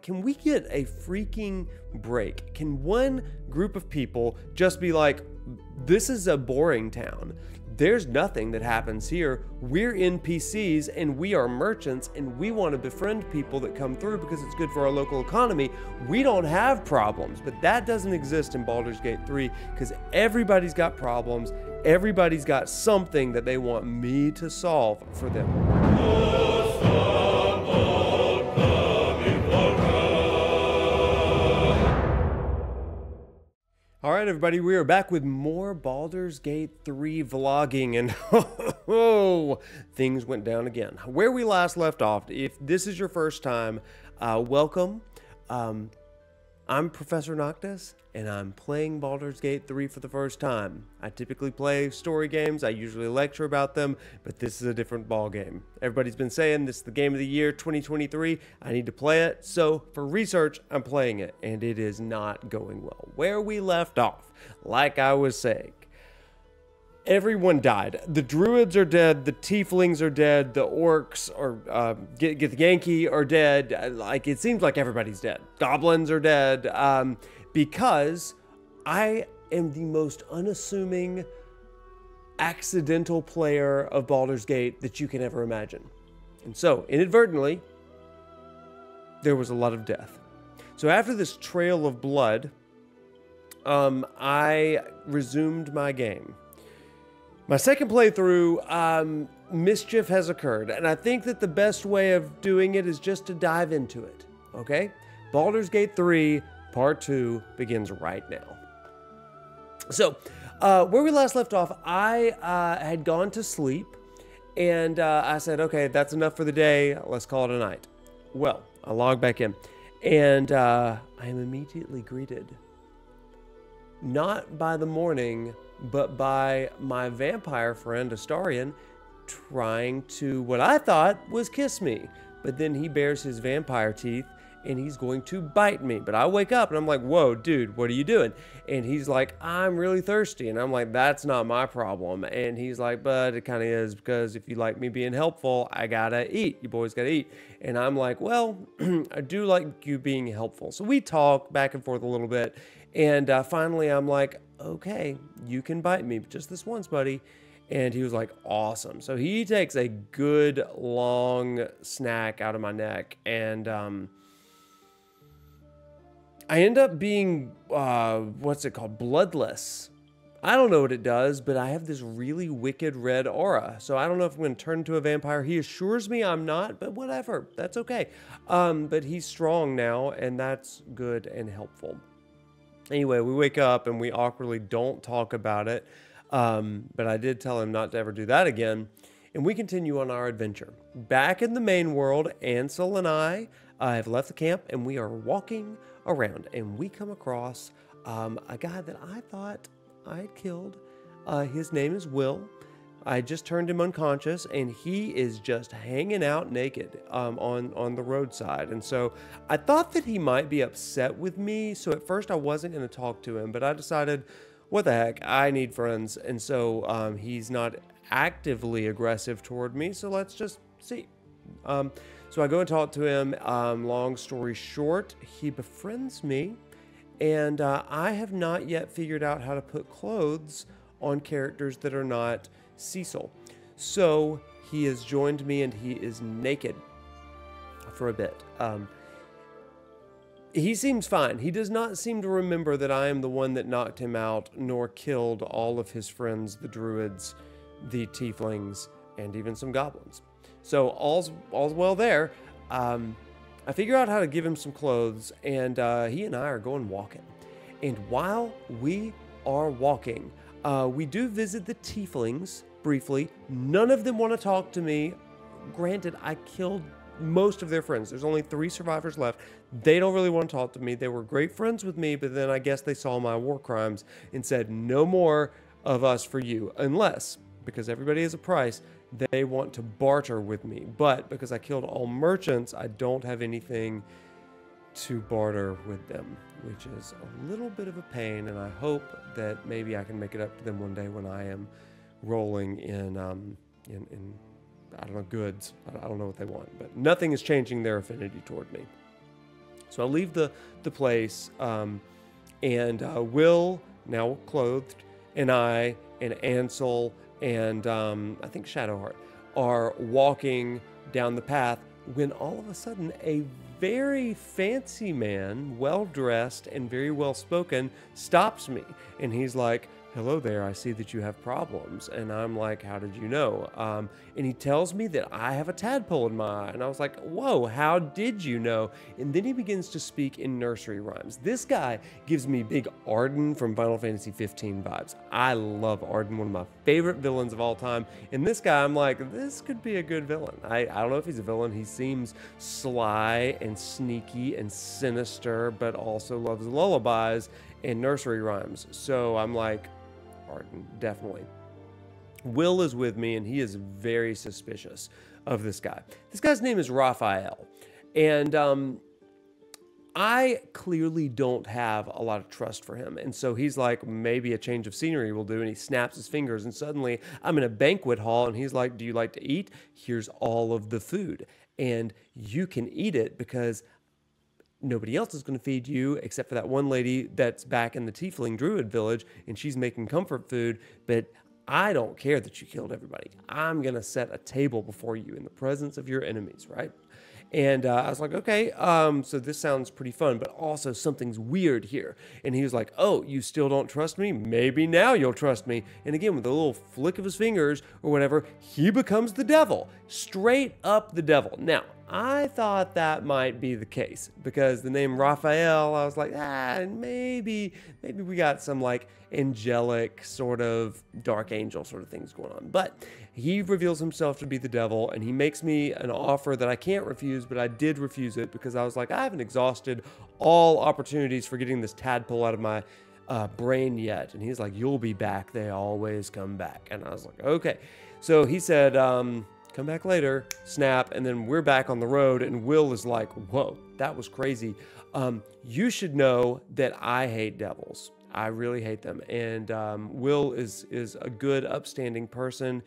can we get a freaking break? Can one group of people just be like, this is a boring town. There's nothing that happens here. We're NPCs and we are merchants and we want to befriend people that come through because it's good for our local economy. We don't have problems, but that doesn't exist in Baldur's Gate 3 because everybody's got problems. Everybody's got something that they want me to solve for them. All right, everybody, we are back with more Baldur's Gate 3 vlogging, and things went down again. Where we last left off, if this is your first time, welcome. I'm ProfNoctis, and I'm playing Baldur's Gate 3 for the first time. I typically play story games. I usually lecture about them, but this is a different ball game. Everybody's been saying this is the game of the year 2023. I need to play it, so for research, I'm playing it, and it is not going well. Where we left off, like I was saying, everyone died. The druids are dead, the tieflings are dead, the orcs or get the Yankee are dead. Like, it seems like everybody's dead. Goblins are dead, because I am the most unassuming accidental player of Baldur's Gate that you can ever imagine. And so, inadvertently, there was a lot of death. So after this trail of blood, I resumed my game. My second playthrough, mischief has occurred, and I think that the best way of doing it is just to dive into it, okay? Baldur's Gate 3 Part 2 begins right now. So, where we last left off, I had gone to sleep, and I said, okay, that's enough for the day, let's call it a night. Well, I log back in, and I am immediately greeted, not by the morning, but by my vampire friend Astarion trying to, what I thought was kiss me. But then he bares his vampire teeth and he's going to bite me. But I wake up and I'm like, whoa, dude, what are you doing? And he's like, I'm really thirsty. And I'm like, that's not my problem. And he's like, but it kind of is, because if you like me being helpful, I gotta eat. You boys gotta eat. And I'm like, well, I do like you being helpful. So we talk back and forth a little bit. And finally, I'm like, okay, you can bite me, but just this once, buddy. And he was like, awesome. So he takes a good long snack out of my neck. And I end up being, what's it called? Bloodless. I don't know what it does, but I have this really wicked red aura. So I don't know if I'm going to turn into a vampire. He assures me I'm not, but whatever. That's okay. But he's strong now, and that's good and helpful. Anyway, we wake up and we awkwardly don't talk about it, but I did tell him not to ever do that again, and we continue on our adventure. Back in the main world, Ansel and I have left the camp, and we are walking around, and we come across a guy that I thought I had killed. His name is Will. I just turned him unconscious, and he is just hanging out naked on the roadside. And so I thought that he might be upset with me. So at first I wasn't going to talk to him, but I decided, what the heck, I need friends. And so he's not actively aggressive toward me. So let's just see. So I go and talk to him. Long story short, he befriends me, and I have not yet figured out how to put clothes on characters that are not Cecil. So he has joined me and he is naked for a bit. He seems fine. He does not seem to remember that I am the one that knocked him out, nor killed all of his friends, the druids, the tieflings, and even some goblins. So all's well there. I figure out how to give him some clothes, and he and I are going walking. And while we are walking, we do visit the tieflings briefly. None of them want to talk to me. Granted, I killed most of their friends. There's only 3 survivors left. They don't really want to talk to me. They were great friends with me, but then I guess they saw my war crimes and said, no more of us for you, unless, because everybody has a price, they want to barter with me. But because I killed all merchants, I don't have anything to barter with them, which is a little bit of a pain, and I hope that maybe I can make it up to them one day when I am rolling in I don't know, goods. I don't know what they want, but nothing is changing their affinity toward me. So I leave the place, and Will, now clothed, and I and Ansel and I think Shadowheart are walking down the path when all of a sudden a very fancy man, well-dressed and very well-spoken, stops me. And he's like, "Hello there, I see that you have problems." And I'm like, "How did you know?" And he tells me that I have a tadpole in my eye. And I was like, "Whoa, how did you know?" And then he begins to speak in nursery rhymes. This guy gives me big Arden from Final Fantasy 15 vibes. I love Arden, one of my favorite villains of all time. And this guy, I'm like, this could be a good villain. I don't know if he's a villain. He seems sly and sneaky and sinister, but also loves lullabies and nursery rhymes. So I'm like, Arden, definitely. Will is with me, and he is very suspicious of this guy. This guy's name is Raphael, and I clearly don't have a lot of trust for him. And so he's like, maybe a change of scenery will do, and he snaps his fingers, and suddenly I'm in a banquet hall, and he's like, "Do you like to eat? Here's all of the food, and you can eat it because nobody else is going to feed you except for that one lady that's back in the Tiefling Druid village, and she's making comfort food, but I don't care that you killed everybody. I'm going to set a table before you in the presence of your enemies," right? And I was like, okay, so this sounds pretty fun, but also something's weird here. And he was like, "Oh, you still don't trust me? Maybe now you'll trust me." And again, with a little flick of his fingers or whatever, he becomes the devil. Straight up the devil. Now, I thought that might be the case because the name Raphael, I was like, maybe we got some like angelic sort of dark angel sort of things going on. But he reveals himself to be the devil, and he makes me an offer that I can't refuse, but I did refuse it because I was like, I haven't exhausted all opportunities for getting this tadpole out of my brain yet. And he's like, "You'll be back. They always come back." And I was like, okay. So he said, "Come back later," snap, and then we're back on the road, and Will is like, "Whoa, that was crazy. You should know that I hate devils. I really hate them." And Will is a good, upstanding person,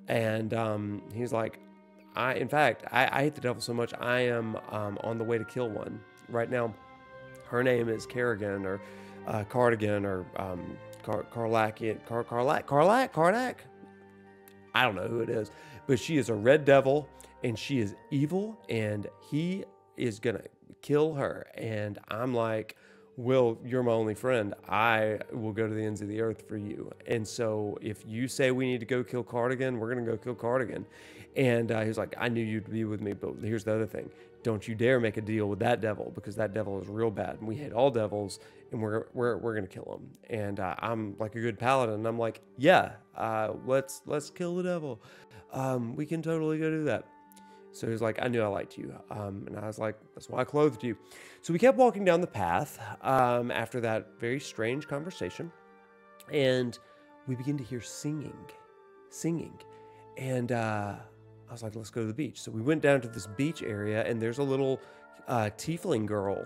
and he's like, in fact, I hate the devil so much, I am on the way to kill one right now. Her name is Kerrigan, or Cardigan, or Karlak? I don't know who it is, but she is a red devil, and she is evil, and he is gonna kill her. And I'm like, "Will, you're my only friend. I will go to the ends of the earth for you. And so if you say we need to go kill Cardigan, we're gonna go kill Cardigan." And he was like, "I knew you'd be with me, but here's the other thing. Don't you dare make a deal with that devil, because that devil is real bad, and we hate all devils, and we're gonna kill him." And I'm like a good paladin, and I'm like, "Yeah, let's kill the devil. We can totally go do that." So he's like, "I knew I liked you." And I was like, "That's why I clothed you." So we kept walking down the path after that very strange conversation, and we begin to hear singing. And I was like, "Let's go to the beach." So we went down to this beach area, and there's a little tiefling girl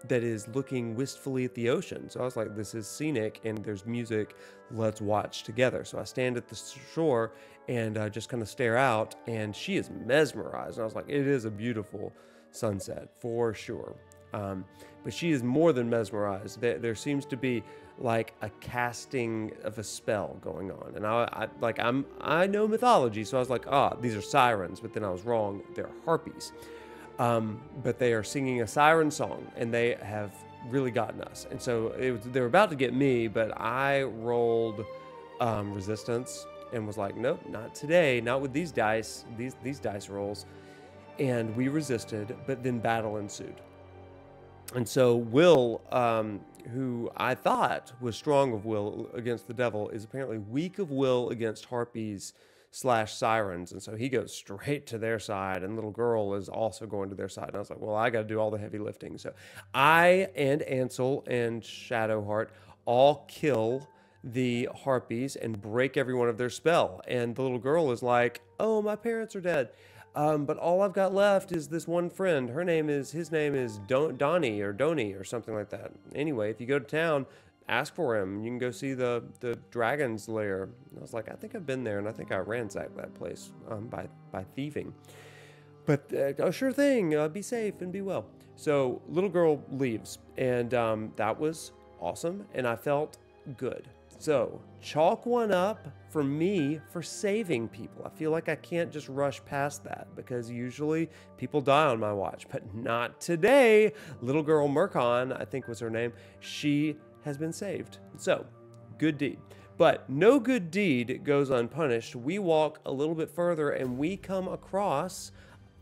that is looking wistfully at the ocean. So I was like, this is scenic, and there's music. Let's watch together. So I stand at the shore and just kind of stare out, and she is mesmerized. And I was like, it is a beautiful sunset for sure. But she is more than mesmerized. There seems to be like a casting of a spell going on. And I know mythology, so I was like, these are sirens, but then I was wrong. They're harpies. But they are singing a siren song, and they have really gotten us. And so they were about to get me, but I rolled resistance and was like, "Nope, not today, not with these dice, these dice rolls." And we resisted, but then battle ensued. And so Will, who I thought was strong of will against the devil, is apparently weak of will against harpies / sirens. And so he goes straight to their side, and little girl is also going to their side. And I was like, well, I got to do all the heavy lifting. So I and Ansel and Shadowheart all kill the harpies and break every one of their spell. And the little girl is like, "Oh, my parents are dead. But all I've got left is this one friend. His name is Donnie or something like that. Anyway, if you go to town, ask for him. You can go see the dragon's lair." And I was like, I think I've been there, and I think I ransacked that place by thieving. But sure thing, be safe and be well. So little girl leaves, and that was awesome, and I felt good. So chalk one up for me for saving people. I feel like I can't just rush past that because usually people die on my watch, but not today. Little girl Mercon, I think was her name, she has been saved. So good deed. But no good deed goes unpunished. We walk a little bit further and we come across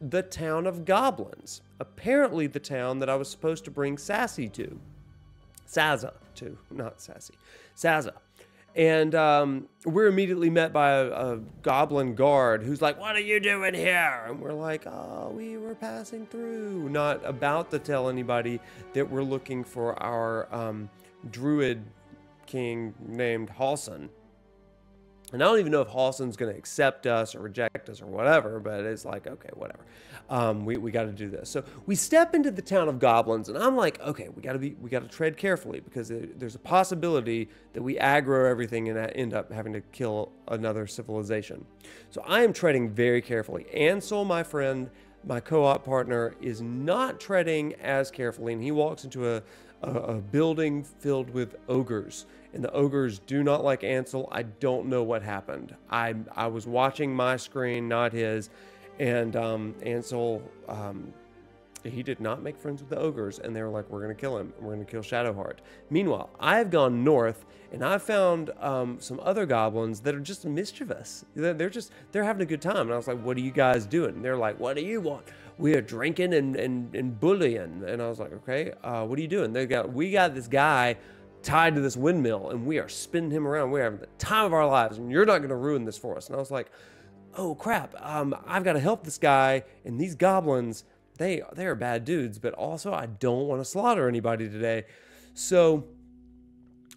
the town of goblins. Apparently the town that I was supposed to bring Sassy to. Sazza to, not Sassy. Sazza. And we're immediately met by a goblin guard who's like, "What are you doing here?" And we're like, "Oh, we were passing through." Not about to tell anybody that we're looking for our druid king named Halson. And I don't even know if Halson's going to accept us or reject us or whatever, but it's like, okay, whatever. We got to do this. So we step into the town of goblins, and I'm like, okay, we got to tread carefully because there's a possibility that we aggro everything and end up having to kill another civilization. So I am treading very carefully. Ansel, my friend, my co-op partner, is not treading as carefully, and he walks into a building filled with ogres. And the ogres do not like Ansel. I don't know what happened. I was watching my screen, not his. And Ansel, he did not make friends with the ogres. And they were like, we're going to kill him. We're going to kill Shadowheart. Meanwhile, I've gone north and I found some other goblins that are just mischievous. They're having a good time. And I was like, what are you guys doing? And they're like, what do you want? We are drinking and bullying. And I was like, okay, what are you doing? We got this guy tied to this windmill and we are spinning him around. We're having the time of our lives and you're not going to ruin this for us. And I was like, oh crap, I've got to help this guy, and these goblins, they are bad dudes, but also I don't want to slaughter anybody today. So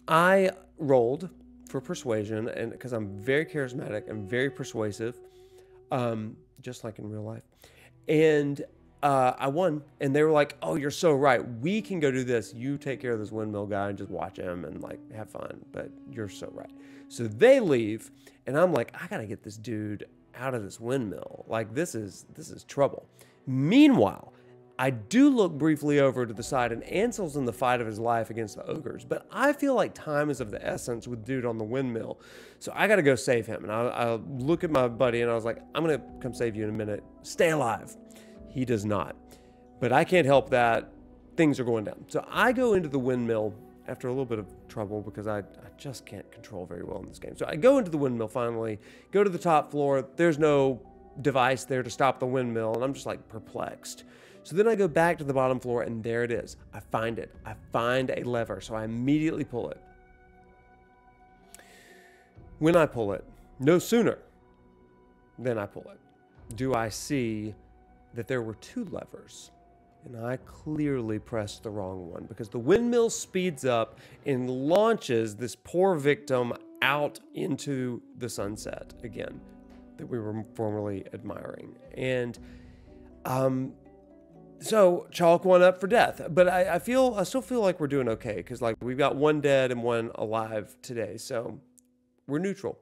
I rolled for persuasion, and because I'm very charismatic and very persuasive, just like in real life. And I won, and they were like, oh, you're so right. We can go do this. You take care of this windmill guy and just watch him and like have fun, but you're so right. So they leave, and I'm like, I got to get this dude out of this windmill. Like this is trouble. Meanwhile, I do look briefly over to the side, and Ansel's in the fight of his life against the ogres, but I feel like time is of the essence with dude on the windmill. So I got to go save him. And I look at my buddy and I was like, I'm going to come save you in a minute. Stay alive. He does not. But I can't help that. Things are going down. So I go into the windmill after a little bit of trouble because I just can't control very well in this game. So I go into the windmill finally, go to the top floor. There's no device there to stop the windmill, and I'm just like perplexed. So then I go back to the bottom floor, and there it is. I find it. I find a lever, so I immediately pull it. When I pull it, no sooner than I pull it, do I see that there were two levers, and I clearly pressed the wrong one because the windmill speeds up and launches this poor victim out into the sunset again that we were formerly admiring. And so chalk one up for death, but I still feel like we're doing okay because like we've got one dead and one alive today, so we're neutral.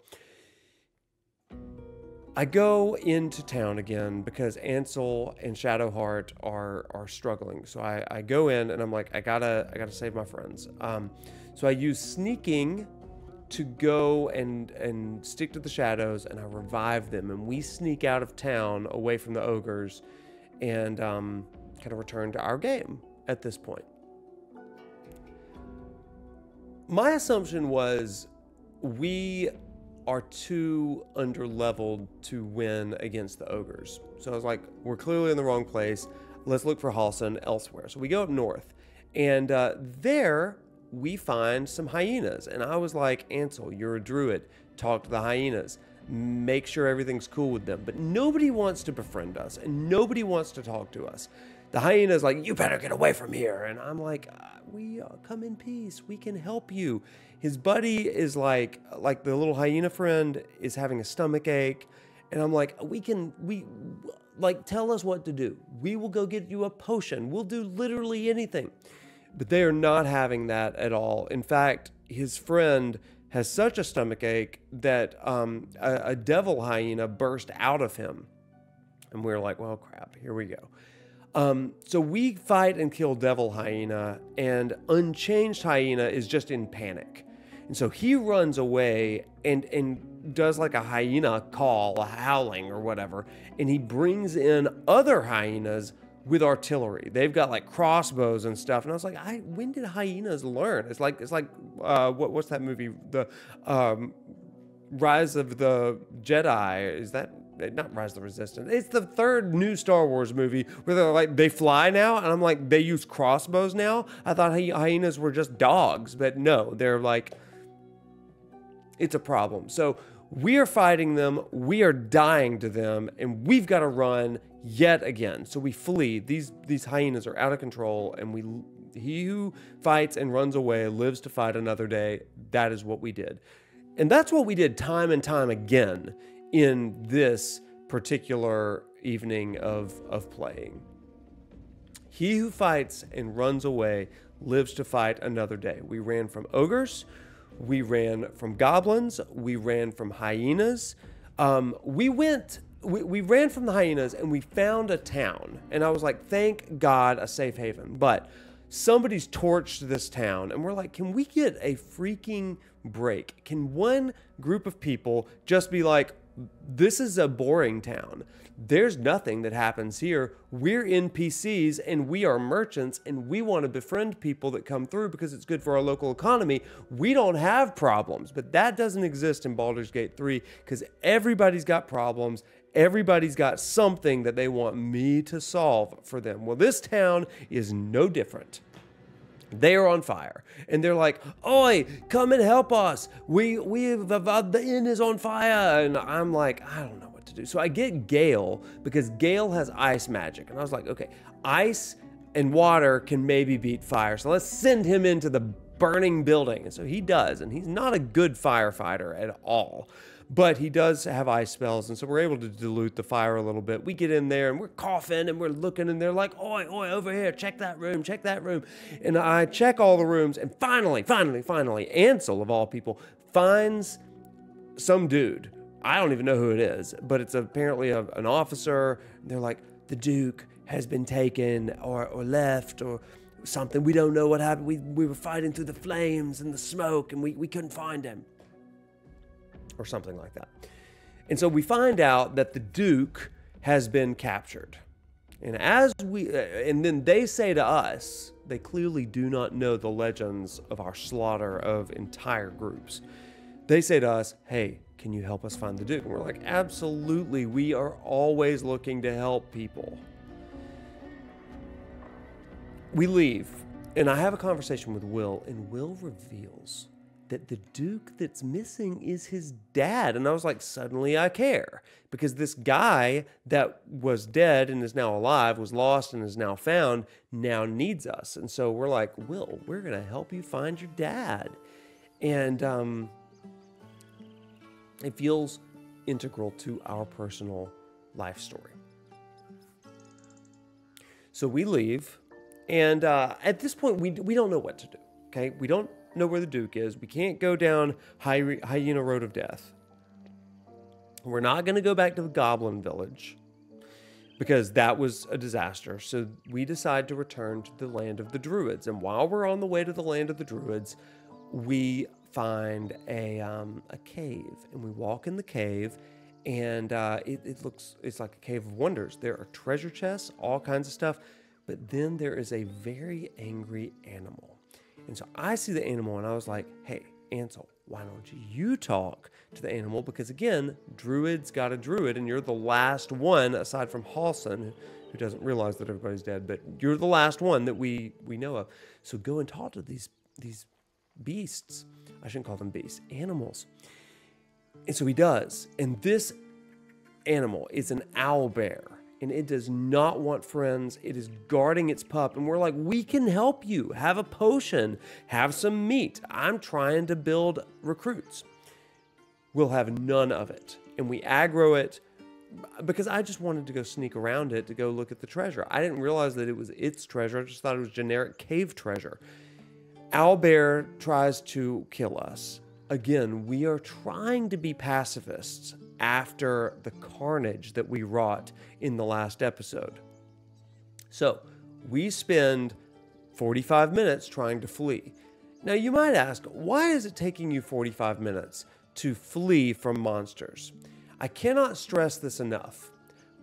I go into town again because Ansel and Shadowheart are struggling. So I go in and I'm like, I gotta save my friends. So I use sneaking to go and stick to the shadows, and I revive them, and we sneak out of town away from the ogres and kind of return to our game at this point. My assumption was we are too underleveled to win against the ogres. So I was like, we're clearly in the wrong place. Let's look for Halson elsewhere. So we go up north, and there we find some hyenas. And I was like, Ansel, you're a druid. Talk to the hyenas. Make sure everything's cool with them. But nobody wants to befriend us, and nobody wants to talk to us. The hyena's like, you better get away from here. And I'm like, we come in peace. We can help you. His buddy is like the little hyena friend is having a stomach ache. And I'm like, tell us what to do. We will go get you a potion. We'll do literally anything. But they are not having that at all. In fact, his friend has such a stomach ache that a devil hyena burst out of him. And we're like, well, crap, here we go. So we fight and kill Devil Hyena, and Unchanged Hyena is just in panic. And so he runs away and does like a hyena call, a howling or whatever, and he brings in other hyenas with artillery. They've got like crossbows and stuff. And I was like, when did hyenas learn? It's like what's that movie? The Rise of the Jedi. Is that not Rise of the Resistance? It's the third new Star Wars movie where they're like, they fly now. And I'm like, they use crossbows now? I thought hyenas were just dogs, but no, they're like, it's a problem. So we are fighting them. We are dying to them, and we've got to run yet again. So we flee. These hyenas are out of control, and he who fights and runs away lives to fight another day. That is what we did. And that's what we did time and time again in this particular evening of playing. He who fights and runs away lives to fight another day. We ran from ogres. We ran from goblins. We ran from hyenas. We ran from the hyenas and we found a town. And I was like, thank God, a safe haven. But somebody's torched this town. And we're like, can we get a freaking break? Can one group of people just be like, this is a boring town. There's nothing that happens here. We're NPCs and we are merchants and we want to befriend people that come through because it's good for our local economy. We don't have problems, but that doesn't exist in Baldur's Gate 3 because everybody's got problems. Everybody's got something that they want me to solve for them. Well, this town is no different. They are on fire, and they're like, "Oi, come and help us! The inn is on fire!" And I'm like, I don't know what to do. So I get Gale because Gale has ice magic, and I was like, okay, ice and water can maybe beat fire, so let's send him into the burning building. And so he does, and he's not a good firefighter at all. But he does have ice spells, and so we're able to dilute the fire a little bit. We get in there, and we're coughing, and we're looking, and they're like, oi, over here, check that room. And I check all the rooms, and finally, Ansel, of all people, finds some dude. I don't even know who it is, but it's apparently an officer. They're like, the Duke has been taken or left or something. We don't know what happened. We were fighting through the flames and the smoke, and we couldn't find him. Or something like that. And so we find out that the Duke has been captured. And and then they say to us, they clearly do not know the legends of our slaughter of entire groups. They say to us, hey, can you help us find the Duke? And we're like, absolutely. We are always looking to help people. We leave, and I have a conversation with Will, and Will reveals that the Duke that's missing is his dad. And I was like, suddenly I care. Because this guy that was dead and is now alive, was lost and is now found, now needs us. And so we're like, Will, we're going to help you find your dad. And it feels integral to our personal life story. So we leave. And at this point, we don't know what to do. Okay? We don't know where the Duke is. We can't go down Hyena Road of Death. We're not going to go back to the Goblin Village because that was a disaster. So we decide to return to the land of the Druids. And while we're on the way to the land of the Druids, we find a cave, and we walk in the cave, and it's like a cave of wonders. There are treasure chests, all kinds of stuff, but then there is a very angry animal. And so I see the animal, and I was like, hey, Ansel, why don't you talk to the animal? Because again, druids got a druid, and you're the last one, aside from Halson, who doesn't realize that everybody's dead, but you're the last one that we know of. So go and talk to these beasts. I shouldn't call them beasts, animals. And so he does. And this animal is an owlbear. And it does not want friends. It is guarding its pup. And we're like, we can help you. Have a potion. Have some meat. I'm trying to build recruits. We'll have none of it. And we aggro it because I just wanted to go sneak around it to go look at the treasure. I didn't realize that it was its treasure. I just thought it was generic cave treasure. Owlbear tries to kill us. Again, we are trying to be pacifists after the carnage that we wrought in the last episode. So we spend 45 minutes trying to flee. Now you might ask, why is it taking you 45 minutes to flee from monsters? I cannot stress this enough.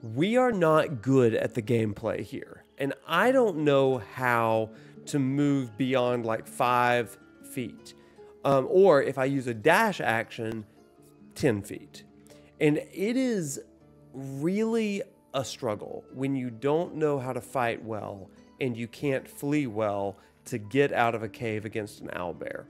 We are not good at the gameplay here, and I don't know how to move beyond like 5 feet. Or if I use a dash action, 10 feet. And it is really a struggle when you don't know how to fight well and you can't flee well to get out of a cave against an owlbear.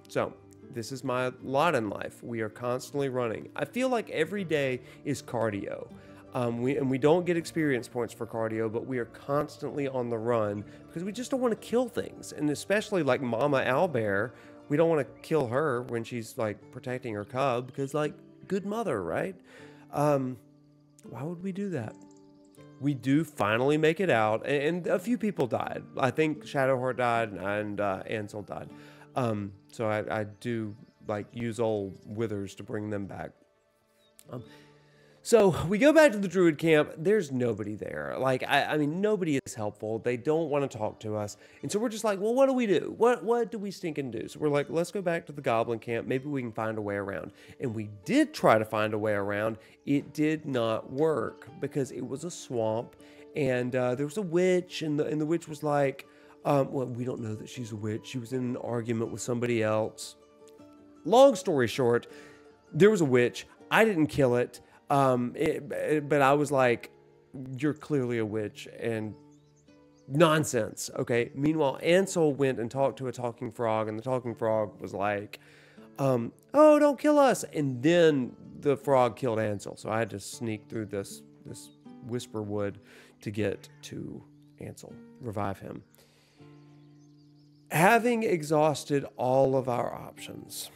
So this is my lot in life. We are constantly running. I feel like every day is cardio. We don't get experience points for cardio, but we are constantly on the run because we just don't want to kill things. And especially like Mama Owlbear, we don't want to kill her when she's like protecting her cub because like good mother, right? Why would we do that? We do finally make it out, and a few people died. I think Shadowheart died and Ansel died. So I do like use old withers to bring them back. So we go back to the druid camp. There's nobody there. Like, I mean, nobody is helpful. They don't want to talk to us. And so we're just like, well, what do we do? What do we stinking do? So we're like, let's go back to the goblin camp. Maybe we can find a way around. And we did try to find a way around. It did not work because it was a swamp. And there was a witch. And the witch was like, well, we don't know that she's a witch. She was in an argument with somebody else. Long story short, there was a witch. I didn't kill it. But I was like, you're clearly a witch, and nonsense, okay? Meanwhile, Ansel went and talked to a talking frog, and the talking frog was like, oh, don't kill us. And then the frog killed Ansel, so I had to sneak through this whisper wood to get to Ansel, revive him. Having exhausted all of our options,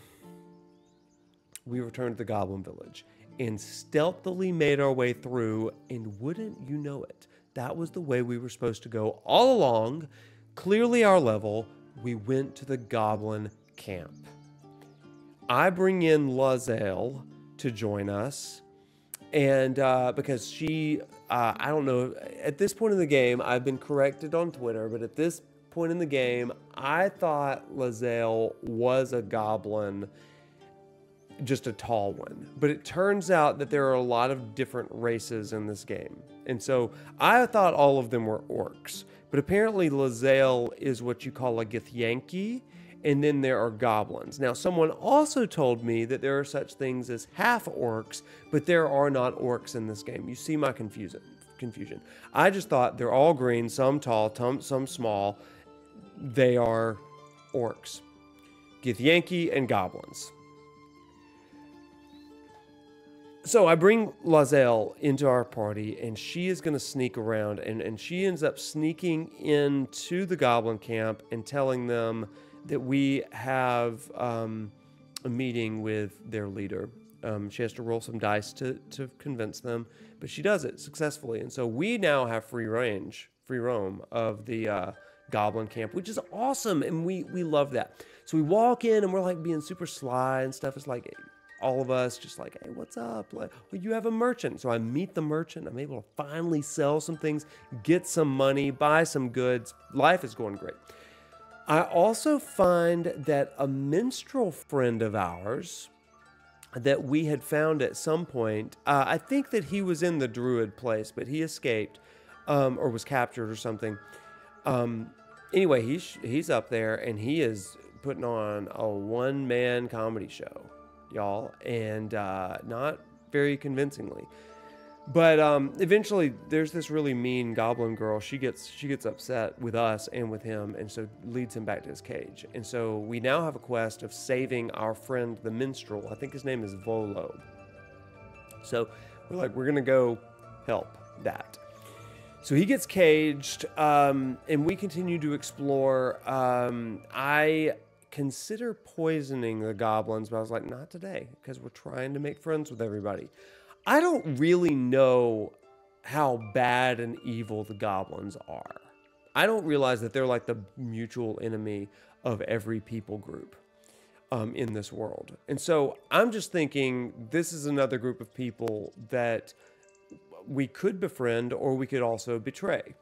we returned to the Goblin Village and stealthily made our way through, and wouldn't you know it, that was the way we were supposed to go all along. Clearly our level, we went to the Goblin camp. I bring in Lae'zel to join us, and because she, I don't know, at this point in the game, I've been corrected on Twitter, but at this point in the game, I thought Lae'zel was a goblin, just a tall one. But it turns out that there are a lot of different races in this game. And so I thought all of them were orcs. But apparently Lae'zel is what you call a Githyanki, and then there are goblins. Now, someone also told me that there are such things as half-orcs, but there are not orcs in this game. You see my confusion. I just thought they're all green, some tall, some small. They are orcs. Githyanki and goblins. So I bring Lae'zel into our party, and she is going to sneak around, and she ends up sneaking into the goblin camp and telling them that we have a meeting with their leader. She has to roll some dice to convince them, but she does it successfully. And so we now have free roam of the goblin camp, which is awesome, and we love that. So we walk in, and we're like being super sly and stuff. It's like all of us just like, hey, what's up? Like, well, you have a merchant. So I meet the merchant. I'm able to finally sell some things, get some money, buy some goods. Life is going great. I also find that a minstrel friend of ours that we had found at some point, I think that he was in the druid place, but he escaped or was captured or something. Anyway, he's up there, and he is putting on a one-man comedy show, y'all, and not very convincingly. But eventually, there's this really mean goblin girl. She gets upset with us and with him, and so leads him back to his cage. And so we now have a quest of saving our friend, the minstrel. I think his name is Volo. So we're like, we're gonna go help that. So he gets caged, and we continue to explore. I consider poisoning the goblins, but I was like, not today, because we're trying to make friends with everybody. I don't really know how bad and evil the goblins are. I don't realize that they're like the mutual enemy of every people group in this world. And so I'm just thinking this is another group of people that we could befriend, or we could also betray.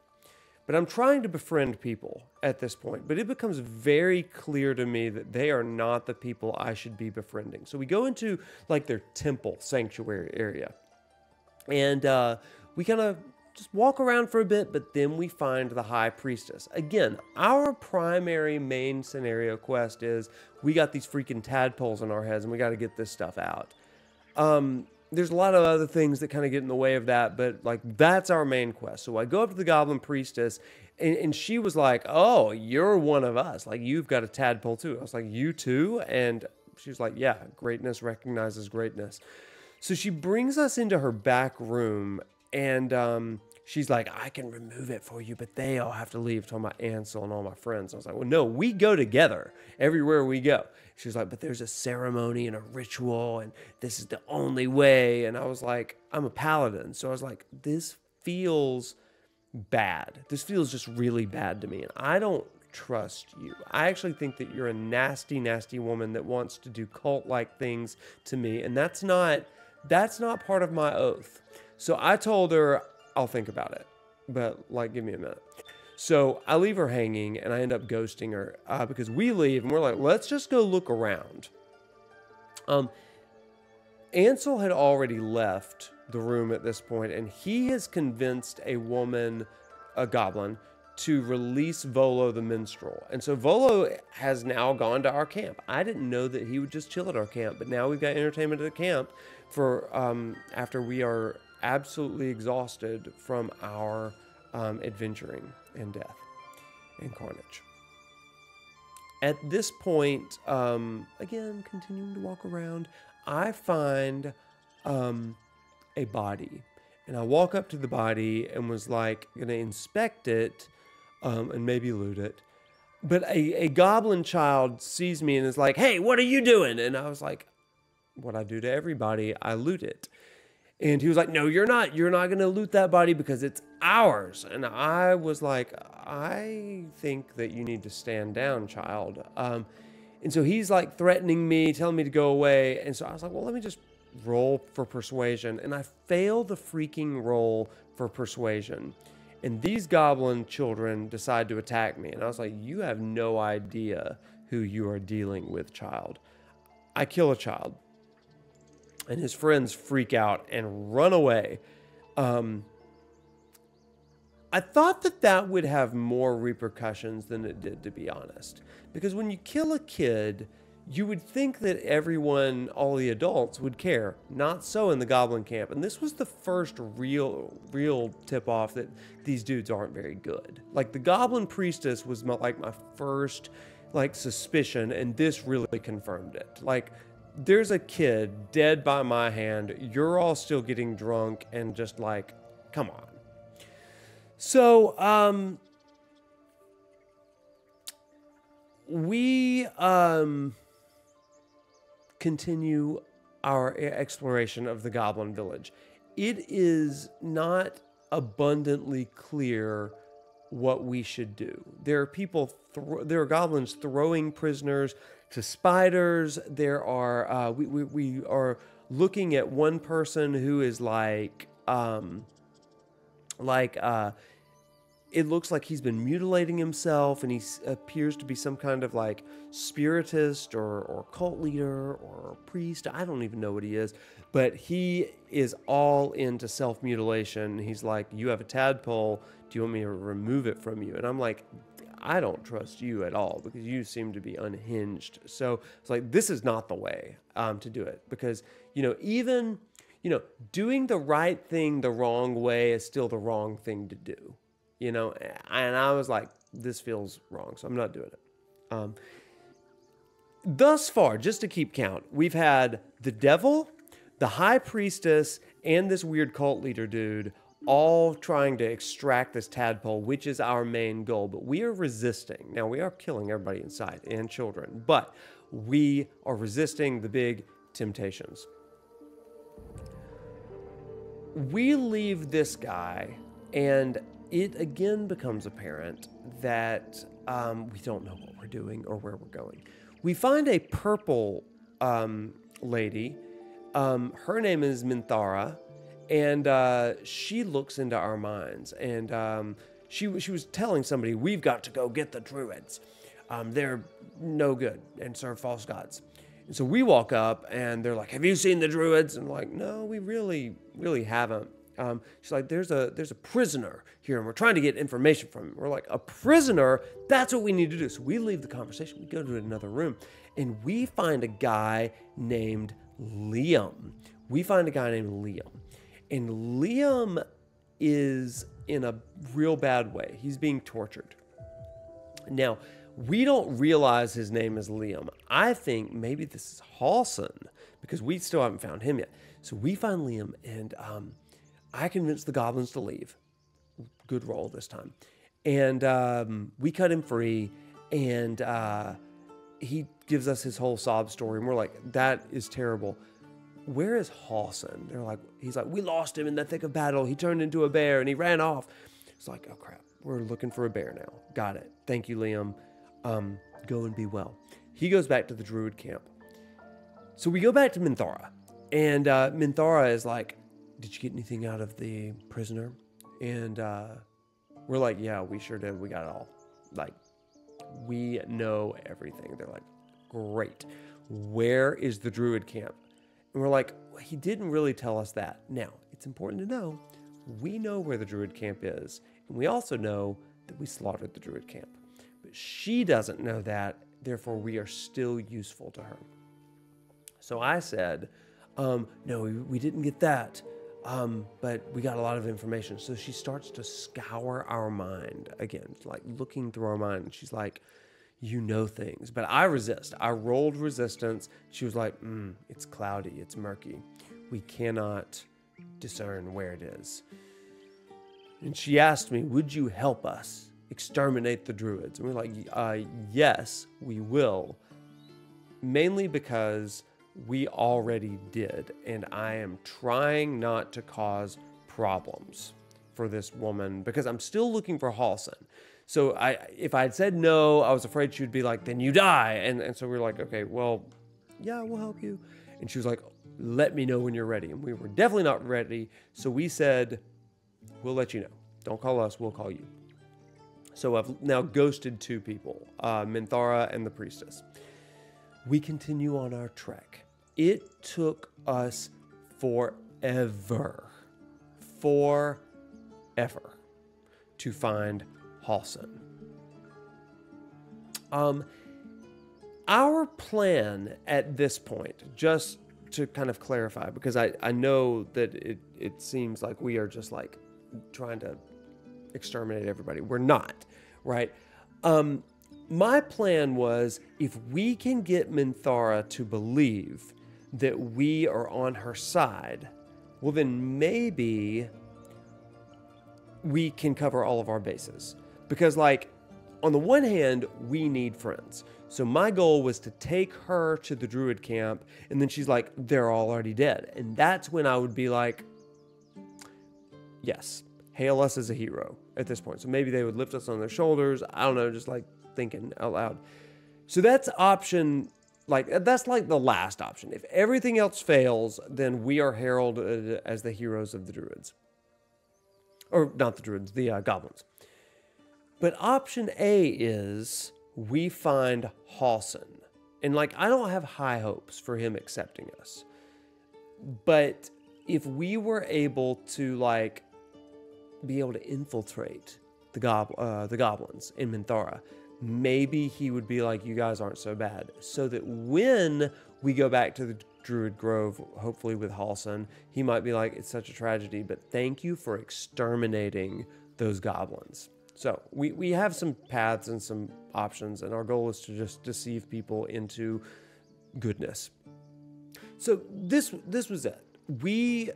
But I'm trying to befriend people at this point. But it becomes very clear to me that they are not the people I should be befriending. So we go into like their temple sanctuary area. And we kind of just walk around for a bit, but then we find the High Priestess. Again, our primary main scenario quest is we got these freaking tadpoles in our heads and we got to get this stuff out. There's a lot of other things that kind of get in the way of that, but like that's our main quest. So I go up to the Goblin Priestess, and she was like, "Oh, you're one of us. Like you've got a tadpole too." I was like, "You too?" And she was like, "Yeah, greatness recognizes greatness." So she brings us into her back room, and she's like, "I can remove it for you, but they all have to leave." Talking about Ansel and all my friends. I was like, "Well, no, we go together everywhere we go." She's like, "But there's a ceremony and a ritual, and this is the only way." And I was like, "I'm a paladin." So I was like, "This feels bad. This feels just really bad to me. And I don't trust you. I actually think that you're a nasty, nasty woman that wants to do cult-like things to me. And that's not part of my oath." So I told her, "I'll think about it, but like, give me a minute." So I leave her hanging, and I end up ghosting her because we leave, and we're like, let's just go look around. Ansel had already left the room at this point, and he has convinced a woman, a goblin, to release Volo the minstrel. And so Volo has now gone to our camp. I didn't know that he would just chill at our camp, but now we've got entertainment at the camp for after we are absolutely exhausted from our adventuring and death and carnage. At this point, again, continuing to walk around, I find a body. And I walk up to the body and was like, going to inspect it and maybe loot it. But a goblin child sees me and is like, "Hey, what are you doing?" And I was like, "What I do to everybody, I loot it." And he was like, "No, you're not. You're not going to loot that body because it's ours." And I was like, "I think that you need to stand down, child." And so he's like threatening me, telling me to go away. And so I was like, well, let me just roll for persuasion. And I failed the freaking roll for persuasion. And these goblin children decide to attack me. And I was like, you have no idea who you are dealing with, child. I kill a child. And his friends freak out and run away. I thought that would have more repercussions than it did, to be honest. Because when you kill a kid, you would think that everyone, all the adults, would care. Not so in the goblin camp. And this was the first real tip-off that these dudes aren't very good. Like, the goblin priestess was my first, suspicion, and this really confirmed it. Like, there's a kid dead by my hand. You're all still getting drunk and just like, come on. So, we continue our exploration of the Goblin Village. It is not abundantly clear what we should do. There are there are goblins throwing prisoners to spiders. There are we are looking at one person who is it looks like he's been mutilating himself, and he appears to be some kind of spiritist or cult leader or priest. I don't even know what he is, but he is all into self-mutilation. He's like, "You have a tadpole. Do you want me to remove it from you?" And I'm like, I don't trust you at all because you seem to be unhinged. So it's like, this is not the way to do it, because, even, doing the right thing the wrong way is still the wrong thing to do. And I was like, this feels wrong, so I'm not doing it. Thus far, just to keep count, we've had the devil, the high priestess, and this weird cult leader dude all trying to extract this tadpole, which is our main goal. But we are resisting. Now, we are killing everybody inside and children, but we are resisting the big temptations. We leave this guy, and it again becomes apparent that we don't know what we're doing or where we're going. We find a purple lady. Her name is Minthara, and she looks into our minds. And she was telling somebody, we've got to go get the druids. They're no good and serve false gods. And so we walk up and they're like, have you seen the druids? And we're like, no, we really haven't. She's like, there's a prisoner here and we're trying to get information from him. We're like, a prisoner? That's what we need to do. So we leave the conversation. We go to another room and we find a guy named Liam. And Liam is in a real bad way. He's being tortured. Now, we don't realize his name is Liam. I think maybe this is Halson because we still haven't found him yet. So we find Liam and I convince the goblins to leave. Good roll this time. And we cut him free and he gives us his whole sob story. And we're like, that is terrible. Where is Halson? He's like, we lost him in the thick of battle. He turned into a bear and he ran off. It's like, oh crap, we're looking for a bear now. Got it. Thank you, Liam. Go and be well. He goes back to the druid camp. So we go back to Minthara. And Minthara is like, did you get anything out of the prisoner? And we're like, yeah, we sure did. We got it all. Like, we know everything. They're like, great. Where is the druid camp? And we're like, well, he didn't really tell us that. Now, it's important to know, we know where the druid camp is. And we also know that we slaughtered the druid camp. But she doesn't know that. Therefore, we are still useful to her. So I said, no, we didn't get that. But we got a lot of information. So she starts to scour our mind again, like looking through our mind. And she's like, you know things. But I resist. I rolled resistance. She was like, it's cloudy. It's murky. We cannot discern where it is. And she asked me, would you help us exterminate the druids? And we're like, yes, we will. Mainly because we already did. And I am trying not to cause problems for this woman because I'm still looking for Halson. So if I had said no, I was afraid she would be like, then you die. And so we were like, okay, well, yeah, we'll help you. And she was like, let me know when you're ready. And we were definitely not ready. So we said, we'll let you know. Don't call us, we'll call you. So I've now ghosted two people, Minthara and the priestess. We continue on our trek. It took us forever to find Halson. Our plan at this point, just to kind of clarify, because I know that it seems like we are just like trying to exterminate everybody. We're not, right? My plan was if we can get Minthara to believe that we are on her side, well then maybe we can cover all of our bases. Because like, on the one hand, we need friends. So my goal was to take her to the druid camp, and then she's like, they're all already dead. And that's when I would be like, yes, hail us as a hero at this point. So maybe they would lift us on their shoulders. I don't know, just like thinking out loud. So that's option, like, that's like the last option. If everything else fails, then we are heralded as the heroes of the druids. Or not the druids, the goblins. But option A is we find Halson. And like, I don't have high hopes for him accepting us. But if we were able to like be able to infiltrate the goblins in Minthara, maybe he would be like, you guys aren't so bad. So that when we go back to the Druid Grove, hopefully with Halson, he might be like, it's such a tragedy, but thank you for exterminating those goblins. So we have some paths and some options, and our goal is to just deceive people into goodness. So this was it. We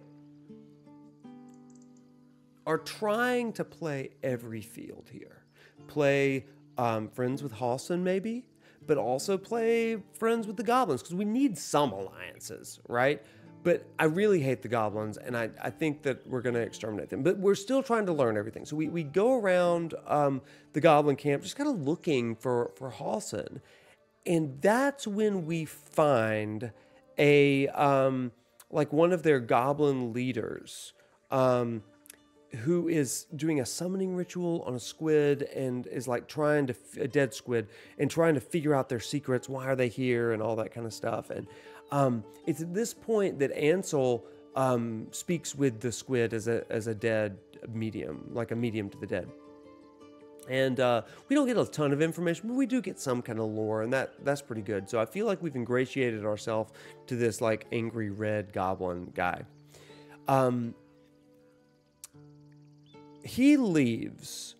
are trying to play every field here. Play friends with Halson maybe, but also play friends with the goblins, because we need some alliances, right? But I really hate the goblins, and I think that we're going to exterminate them. But we're still trying to learn everything. So we go around the goblin camp just kind of looking for Halson. And that's when we find a like one of their goblin leaders. who is doing a summoning ritual on a squid and is like trying to, a dead squid, and trying to figure out their secrets. Why are they here and all that kind of stuff. And it's at this point that Ansel speaks with the squid as a dead medium, like a medium to the dead. And we don't get a ton of information, but we do get some kind of lore, and that's pretty good. So I feel like we've ingratiated ourselves to this like angry red goblin guy. He leaves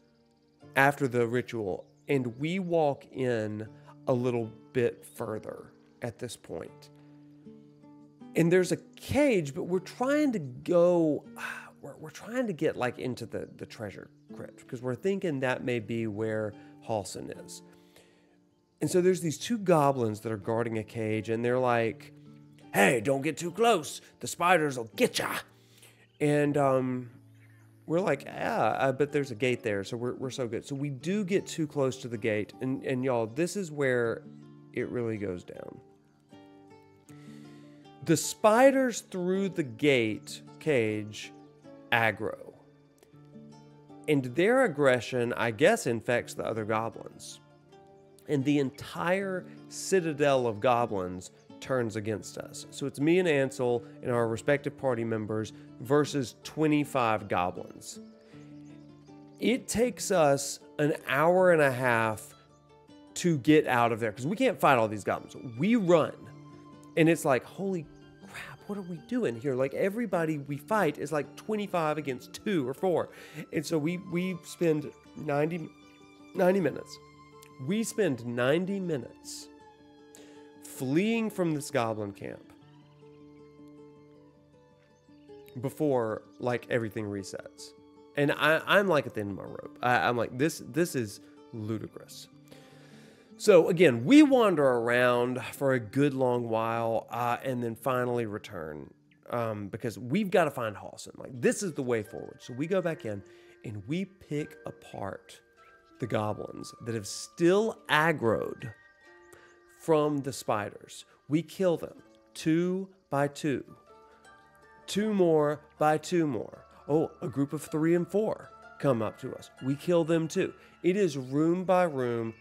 after the ritual, and we walk in a little bit further at this point. And there's a cage, but we're trying to go, we're trying to get like into the treasure crypt, because we're thinking that may be where Halsin is. And so there's these two goblins that are guarding a cage, and they're like, hey, don't get too close. The spiders will get ya. And we're like, yeah, but there's a gate there, so we're so good. So we do get too close to the gate, and y'all, this is where it really goes down. The spiders through the cage aggro. And their aggression, I guess, infects the other goblins. And the entire citadel of goblins turns against us. So it's me and Ansel and our respective party members versus 25 goblins. It takes us an hour and a half to get out of there, because we can't fight all these goblins. We run. And it's like, holy crap, what are we doing here? Like, everybody we fight is like 25 against 2 or 4. And so we spend 90 minutes. We spend 90 minutes fleeing from this goblin camp before like everything resets. And I'm like at the end of my rope. I'm like, this is ludicrous. So again, we wander around for a good long while, and then finally return, because we've got to find Halsin. Like, this is the way forward. So we go back in and we pick apart the goblins that have still aggroed from the spiders. We kill them 2 by 2. 2 more by 2 more. Oh, a group of 3 and 4 come up to us. We kill them too. It is room by room,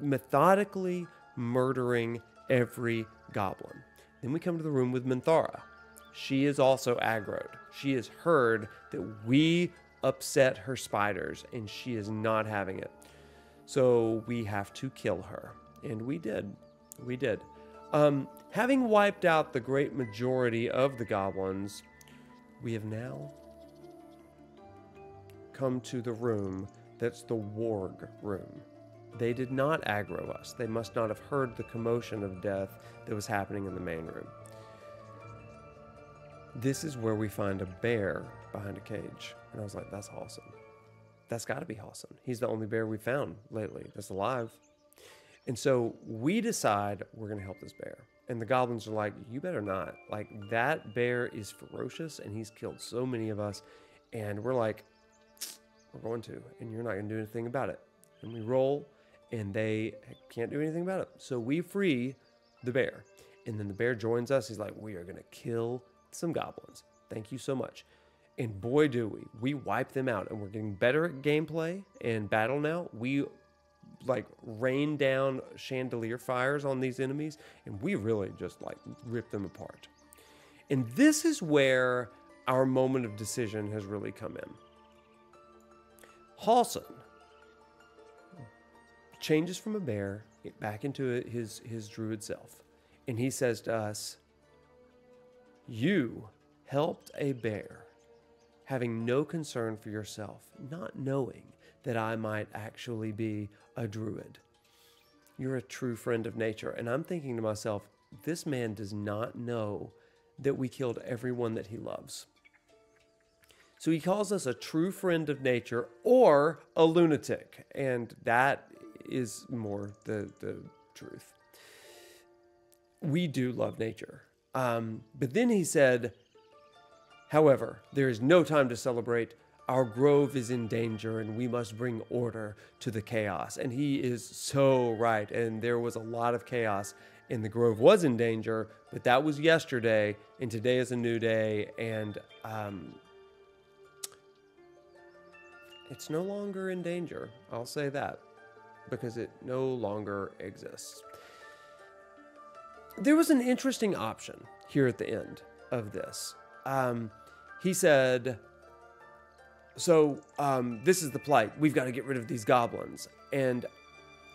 methodically murdering every goblin. Then we come to the room with Minthara. She is also aggroed. She has heard that we upset her spiders, and she is not having it. So we have to kill her. And we did. We did. Having wiped out the great majority of the goblins, we have now come to the room that's the warg room. They did not aggro us. They must not have heard the commotion of death that was happening in the main room. This is where we find a bear behind a cage. And I was like, that's Halsin. That's got to be Halsin. He's the only bear we've found lately that's alive. And so we decide we're going to help this bear. And the goblins are like, you better not. Like, that bear is ferocious, and he's killed so many of us. And we're like, we're going to, and you're not going to do anything about it. And we roll, and they can't do anything about it. So we free the bear. And then the bear joins us. He's like, we are going to kill some goblins. Thank you so much. And boy, do we. We wipe them out, and we're getting better at gameplay and battle now. We like rain down chandelier fires on these enemies, and we really just like rip them apart. And this is where our moment of decision has really come in. Halsin changes from a bear back into his druid self, and he says to us, you helped a bear, having no concern for yourself, not knowing that I might actually be a druid. You're a true friend of nature. And I'm thinking to myself, this man does not know that we killed everyone that he loves. So he calls us a true friend of nature or a lunatic. And that is more the truth. We do love nature. But then he said, however, there is no time to celebrate. Our grove is in danger, and we must bring order to the chaos. And he is so right. And there was a lot of chaos, and the grove was in danger, but that was yesterday, and today is a new day. And it's no longer in danger. I'll say that, because it no longer exists. There was an interesting option here at the end of this. He said, so this is the plight. We've got to get rid of these goblins. And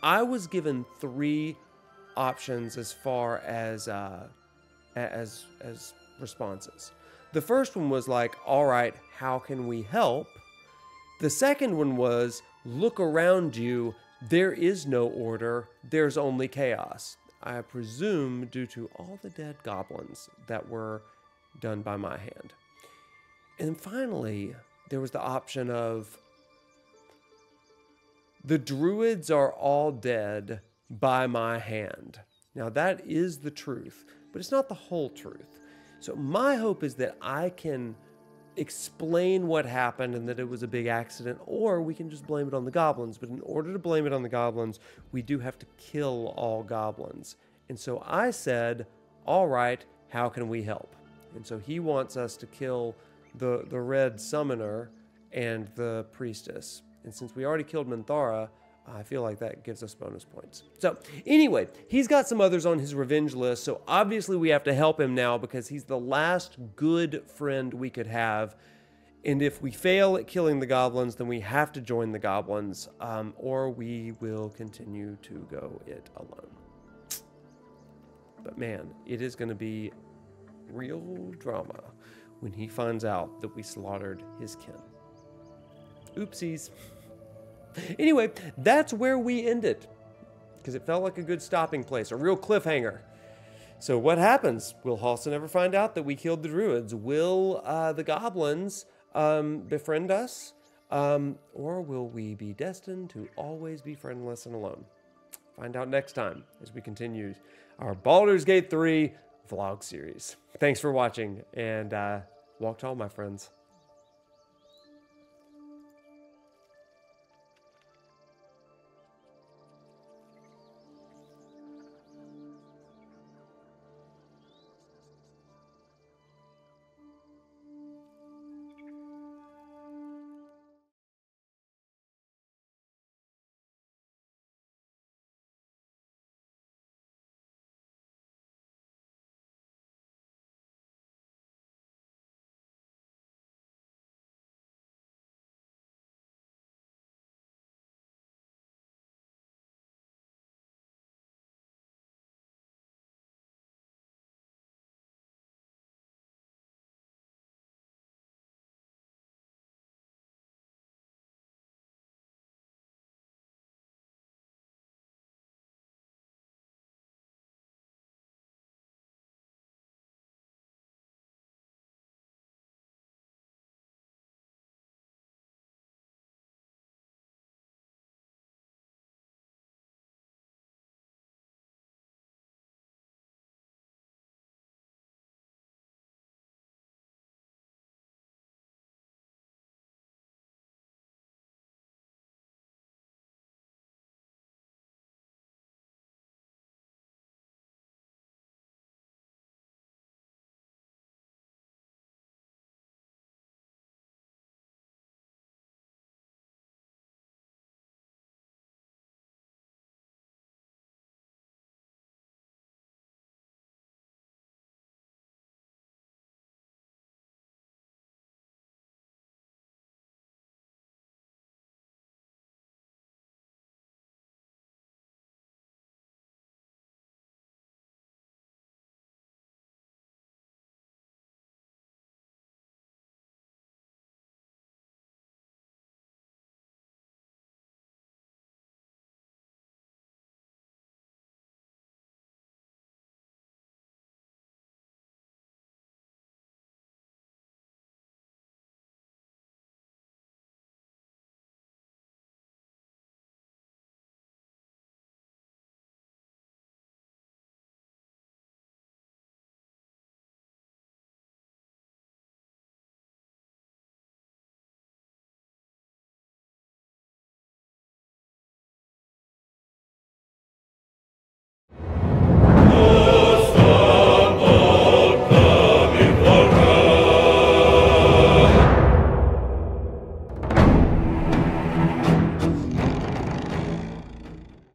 I was given 3 options as far as responses. The first one was like, all right, how can we help? The second one was, look around you. There is no order. There's only chaos. I presume due to all the dead goblins that were done by my hand. And finally, there was the option of, the druids are all dead by my hand. Now that is the truth, but it's not the whole truth. So my hope is that I can explain what happened and that it was a big accident, or we can just blame it on the goblins. But in order to blame it on the goblins, we do have to kill all goblins. And so I said, all right, how can we help? And so he wants us to kill the red summoner and the priestess. And since we already killed Minthara, I feel like that gives us bonus points. So anyway, he's got some others on his revenge list. So obviously we have to help him now because he's the last good friend we could have. And if we fail at killing the goblins, then we have to join the goblins, or we will continue to go it alone. But man, it is going to be real drama when he finds out that we slaughtered his kin. Oopsies. Anyway, that's where we ended, because it felt like a good stopping place, a real cliffhanger. So what happens? Will Halston ever find out that we killed the druids? Will the goblins befriend us? Or will we be destined to always be friendless and alone? Find out next time as we continue our Baldur's Gate 3 vlog series. Thanks for watching, and walk tall, my friends.